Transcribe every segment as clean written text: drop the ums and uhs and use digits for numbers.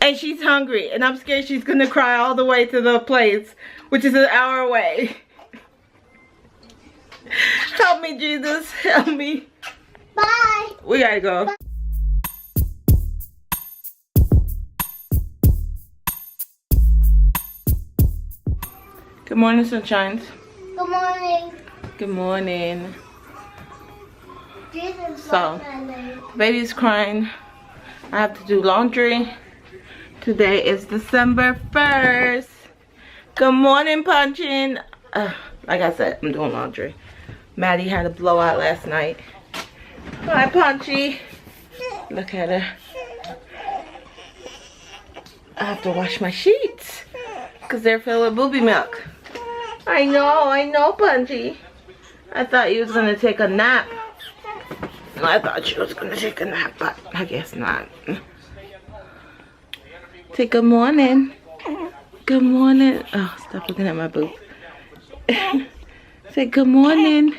And she's hungry, and I'm scared she's gonna cry all the way to the place, which is an hour away. Help me, Jesus, help me. Bye. We gotta go. Bye. Good morning, sunshines. Good morning. Good morning. Jesus, So, the baby's crying. I have to do laundry. Today is December 1st. Good morning, Punchin. Like I said, I'm doing laundry. Maddie had a blowout last night. Hi, Punchy. Look at her. I have to wash my sheets because they're filled with booby milk. I know, Punchy. I thought you was gonna take a nap. I thought she was gonna take a nap, but I guess not. Say good morning. Good morning. Oh, stop looking at my boob. Say good morning.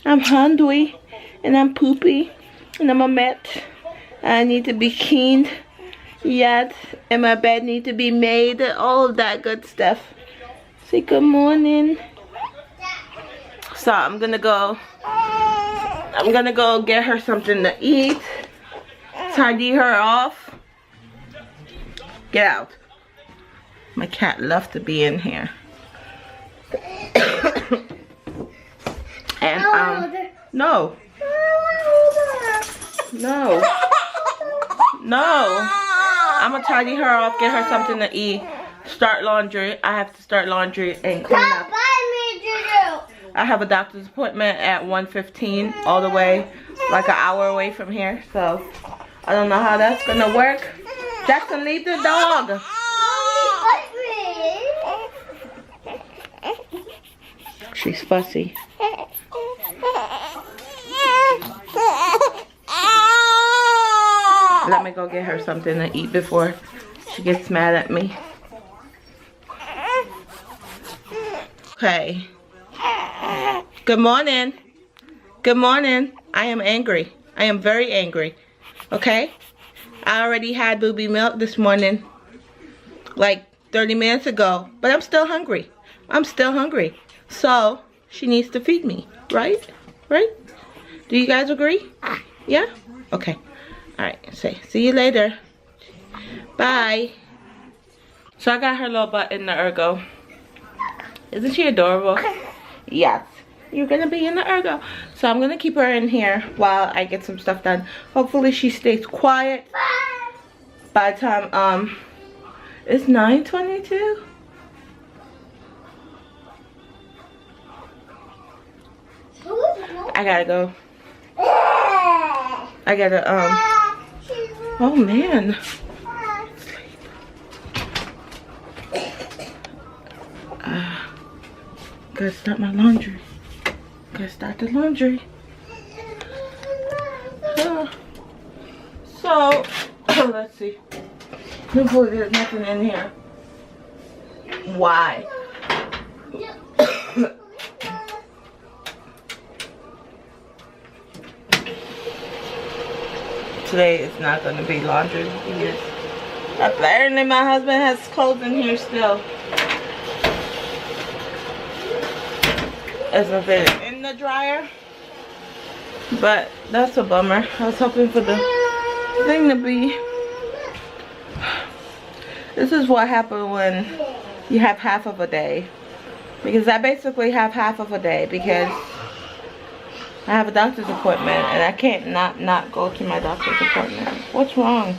I'm hungry and I'm poopy and I'm a mess. I need to be cleaned. Yes, and my bed need to be made. All of that good stuff. Say good morning. So I'm gonna go get her something to eat. Tidy her off. Get out. My cat loves to be in here. And no. I'm gonna tidy her off, get her something to eat, start laundry. I have to start laundry and clean up. I have a doctor's appointment at 1:15, all the way like an hour away from here. So I don't know how that's gonna work. Jaxson, leave the dog. She's fussy. Let me go get her something to eat before she gets mad at me. Okay. Good morning. Good morning. I am angry. I am very angry. Okay? I already had booby milk this morning, like 30 minutes ago, but I'm still hungry. I'm still hungry. So, she needs to feed me, right? Right? Do you guys agree? Yeah? Okay. Alright, say, see you later. Bye. So I got her little butt in the ergo. Isn't she adorable? Yes. You're gonna be in the ergo. So I'm gonna keep her in here while I get some stuff done. Hopefully she stays quiet. By the time, it's 9:22. I gotta go. I gotta, oh man. Gotta start my laundry. Gotta start the laundry. So, let's see. Hopefully there's nothing in here. Why? Today is not going to be laundry because apparently my husband has clothes in here still. Isn't fitting in the dryer, but that's a bummer. I was hoping for the thing to be. This is what happened when you have half of a day, because I basically have half of a day because I have a doctor's appointment and I can't not go to my doctor's appointment. What's wrong?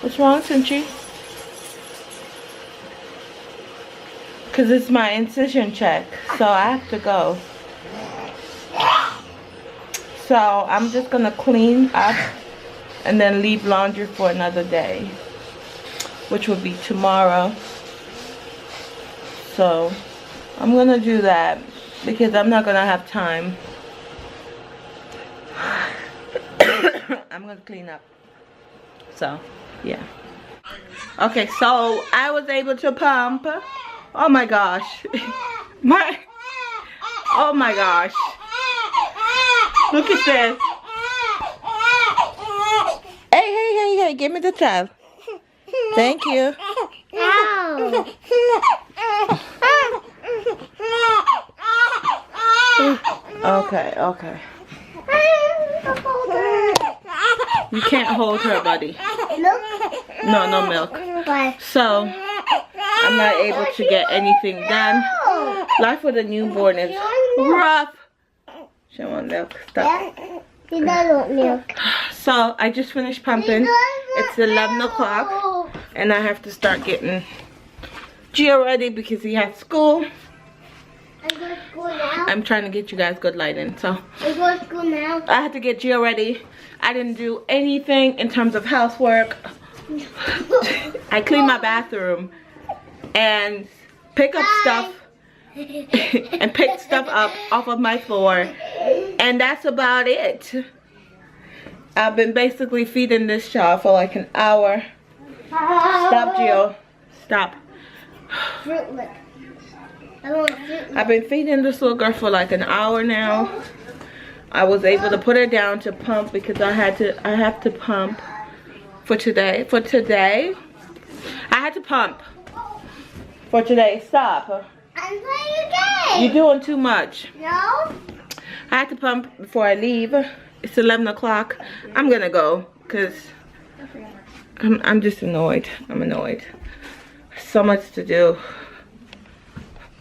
What's wrong, Cinchi? Because it's my incision check, so I have to go. So I'm just gonna clean up and then leave laundry for another day, which will be tomorrow. So I'm gonna do that because I'm not gonna have time. I'm gonna clean up. So yeah. Okay, so I was able to pump. Oh my gosh. Oh my gosh. Look at this. Hey, give me the child. Thank you. Okay, okay. You can't hold her, buddy. Milk? No, no milk. Why? So, I'm not able to get anything done. Life with a newborn is rough. She want milk. Stop. He doesn't want milk. So, I just finished pumping. It's 11 o'clock. And I have to start getting Gio ready because he has school. I go to school now. I'm trying to get you guys good lighting. So, I go to school now. I had to get Gio ready. I didn't do anything in terms of housework. I cleaned my bathroom and pick up stuff and pick stuff up off of my floor, and that's about it. I've been basically feeding this child for like an hour. Stop, Gio. Stop. Fruit Loop. I want Fruit Loop. I've been feeding this little girl for like an hour now. I was able to put her down to pump because I have to pump for today. For today, I had to pump for today. Stop. I'm playing a game. You're doing too much. No? I had to pump before I leave. It's 11 o'clock. I'm gonna go because I'm just annoyed. I'm annoyed. So much to do.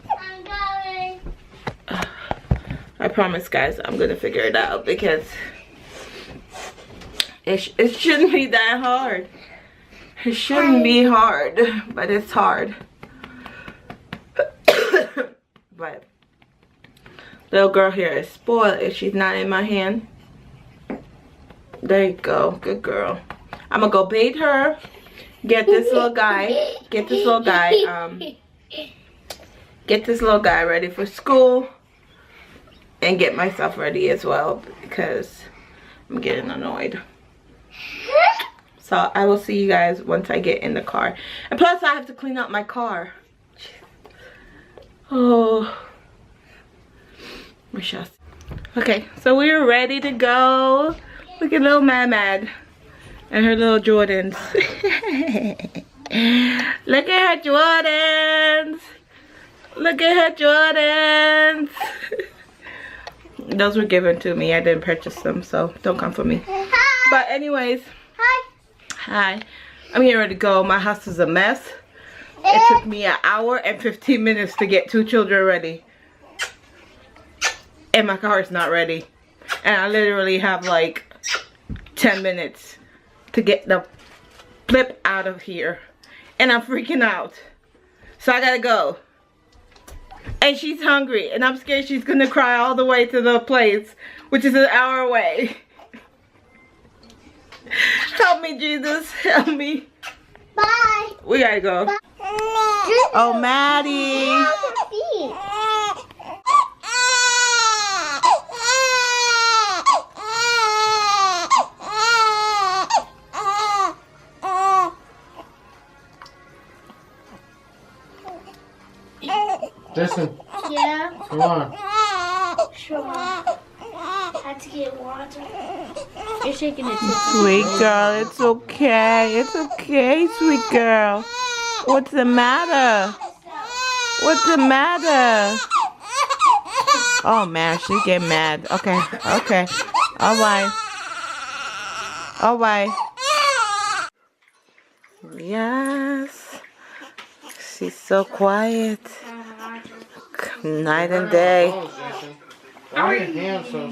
I'm going. I promise, guys, I'm gonna figure it out because it shouldn't be that hard. It shouldn't be hard, but it's hard. But little girl here is spoiled if she's not in my hand. There you go, good girl. I'm gonna go bathe her, get this little guy ready for school, and get myself ready as well because I'm getting annoyed. So I will see you guys once I get in the car. And plus I have to clean up my car. Oh, okay, so we're ready to go. Look at little Mad and her little Jordans. Look at her Jordans. Look at her Jordans. Those were given to me. I didn't purchase them, so don't come for me. Hi. But anyways, Hi. hi. I'm getting ready to go. My house is a mess. It took me an hour and 15 minutes to get 2 children ready. And my car is not ready. And I literally have like 10 minutes to get the flip out of here. And I'm freaking out. So I gotta go. And she's hungry. And I'm scared she's gonna cry all the way to the place, which is an hour away. Help me, Jesus. Help me. Bye. We gotta go. Bye. Oh, Maddie. Jaxson, Yeah. come on. Sure. I had to get water. You're shaking it too. Sweet girl, it's okay. It's okay, sweet girl. What's the matter? What's the matter? Oh man, she's getting mad. Okay, okay. Alright. Alright. Yes. She's so quiet. Night and day. Why are your hands so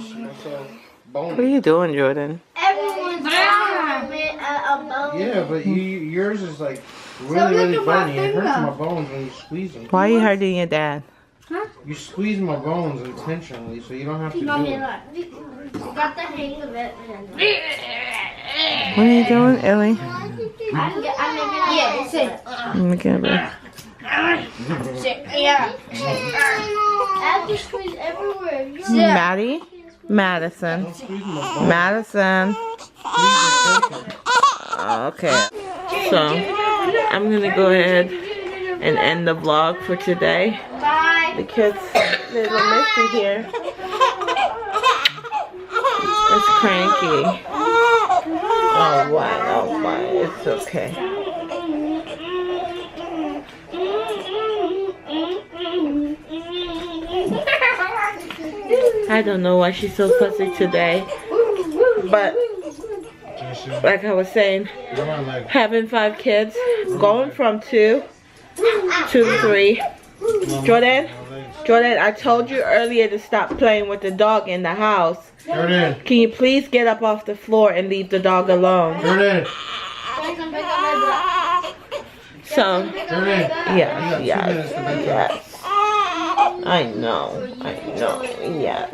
bony? What are you doing, Jordan? Everyone's a bone. Yeah, but yours is like really bony. It hurts my bones when you squeeze them. Why are you hurting your dad? You squeeze my bones intentionally, so you don't have to do it. You got the hang of it. What are you doing, Ellie? Yeah, sit. Let me get it. Yeah. I have to squeeze everywhere. Maddie? Madison. Don't squeeze my bones. Madison. Okay. So, I'm going to go ahead and end the vlog for today. Bye. Because there's a Missy here. It's cranky. Oh, why? Oh, why? It's okay. I don't know why she's so fussy today. But like I was saying, having 5 kids, going from 2 to 3. Jordan, I told you earlier to stop playing with the dog in the house. Jordan, can you please get up off the floor and leave the dog alone? Jordan. So, Jordan. Yes. I know, yes.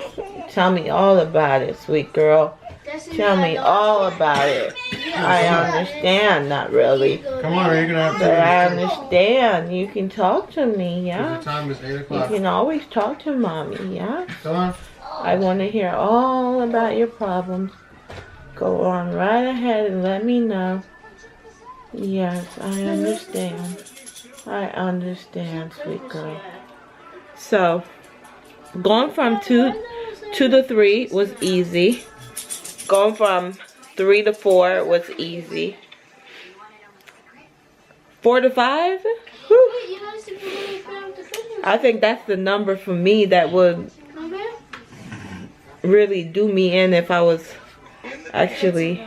Tell me all about it, sweet girl. Tell me all about it. I understand, not really. Come on, you're gonna have to. But I understand. You can talk to me, yeah? The time is 8 You o'clock. can always talk to mommy, yeah? Come on. I want to hear all about your problems. Go on right ahead and let me know. Yes, I understand. I understand, sweet girl. So, going from 2 to 3 was easy. Going from 3 to 4 was easy. 4 to 5? Whew. I think that's the number for me that would really do me in if I was actually,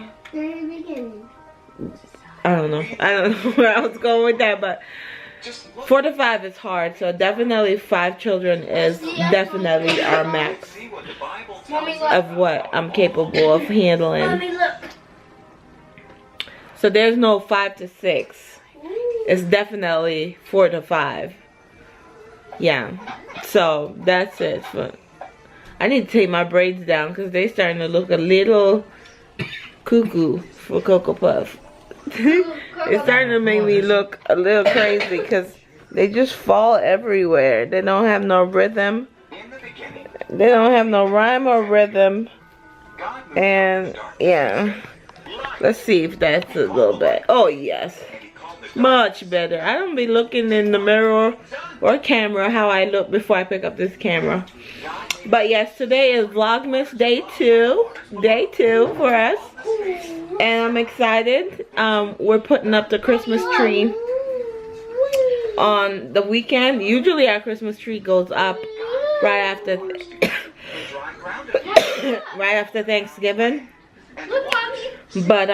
I don't know where I was going with that, but 4 to 5 is hard, so definitely 5 children is definitely our max of what I'm capable of handling. So there's no 5 to 6. It's definitely 4 to 5. Yeah, so that's it. But I need to take my braids down because they're starting to look a little cuckoo for Cocoa Puff. It's starting to make me look a little crazy because they just fall everywhere. They don't have no rhythm. They don't have no rhyme or rhythm. And yeah, let's see if that's a little bit. Oh yes, much better. I don't be looking in the mirror or camera how I look before I pick up this camera. But yes, today is Vlogmas day 2 for us, and I'm excited. We're putting up the Christmas tree on the weekend. Usually our Christmas tree goes up right after right after Thanksgiving, but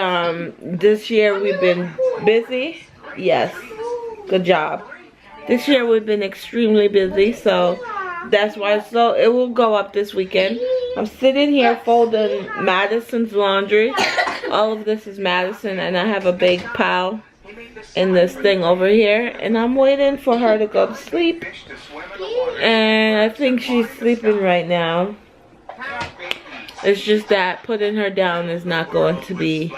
this year we've been busy. Yes, good job. This year we've been extremely busy, so that's why. So it will go up this weekend. I'm sitting here folding Madison's laundry. All of this is Madison, and I have a big pile in this thing over here, and I'm waiting for her to go to sleep, and I think she's sleeping right now. It's just that putting her down is not going to be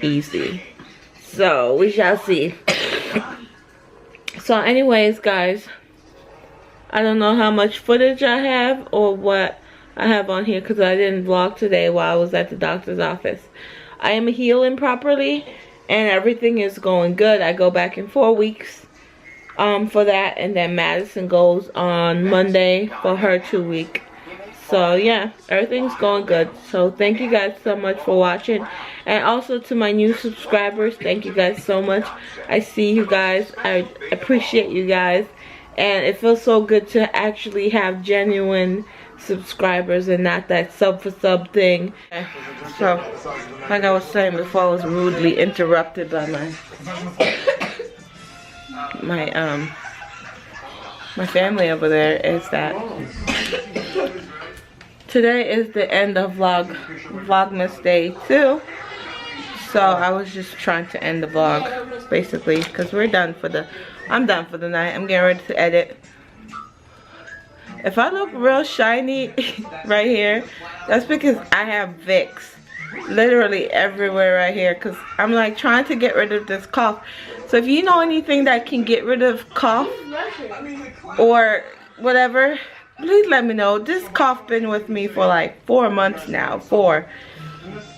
easy, so we shall see. So anyways, guys, I don't know how much footage I have or what I have on here because I didn't vlog today while I was at the doctor's office. I am healing properly and everything is going good. I go back in 4 weeks for that, and then Madison goes on Monday for her 2 week. So yeah, everything's going good. So thank you guys so much for watching, and also to my new subscribers, thank you guys so much. I see you guys, I appreciate you guys, and it feels so good to actually have genuine subscribers and not that sub for sub thing. So like I was saying before, I was rudely interrupted by my family over there. Is that today is the end of Vlogmas day 2. So I was just trying to end the vlog basically because we're done for the I'm done for the night. I'm getting ready to edit. If I look real shiny right here, that's because I have Vicks literally everywhere right here, because I'm like trying to get rid of this cough. So if you know anything that can get rid of cough or whatever, please let me know. This cough been with me for like 4 months now. 4.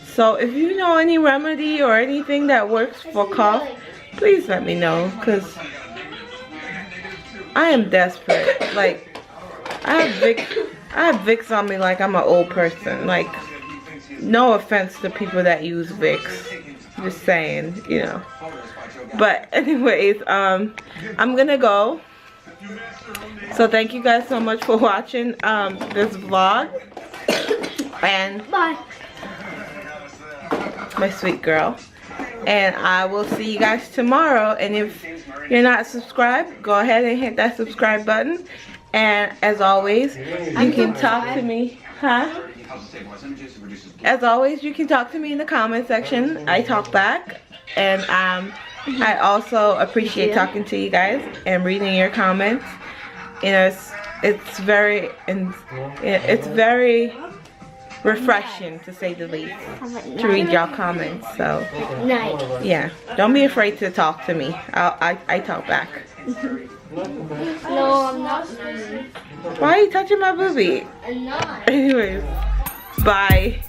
So if you know any remedy or anything that works for cough, please let me know, because I am desperate. Like, I have Vicks on me like I'm an old person. Like, no offense to people that use Vicks. Just saying, you know. But anyways, I'm gonna go. So thank you guys so much for watching this vlog. And Bye. my sweet girl. And I will see you guys tomorrow. And if you're not subscribed, go ahead and hit that subscribe button. And as always, you can talk to me. Huh? As always, you can talk to me in the comment section. I talk back. And I also appreciate talking to you guys and reading your comments. You know, it's very refreshing, to say the least, to read y'all comments. So yeah, don't be afraid to talk to me. I talk back. No, I'm not. Why are you touching my boobie? I'm not. Anyways, bye.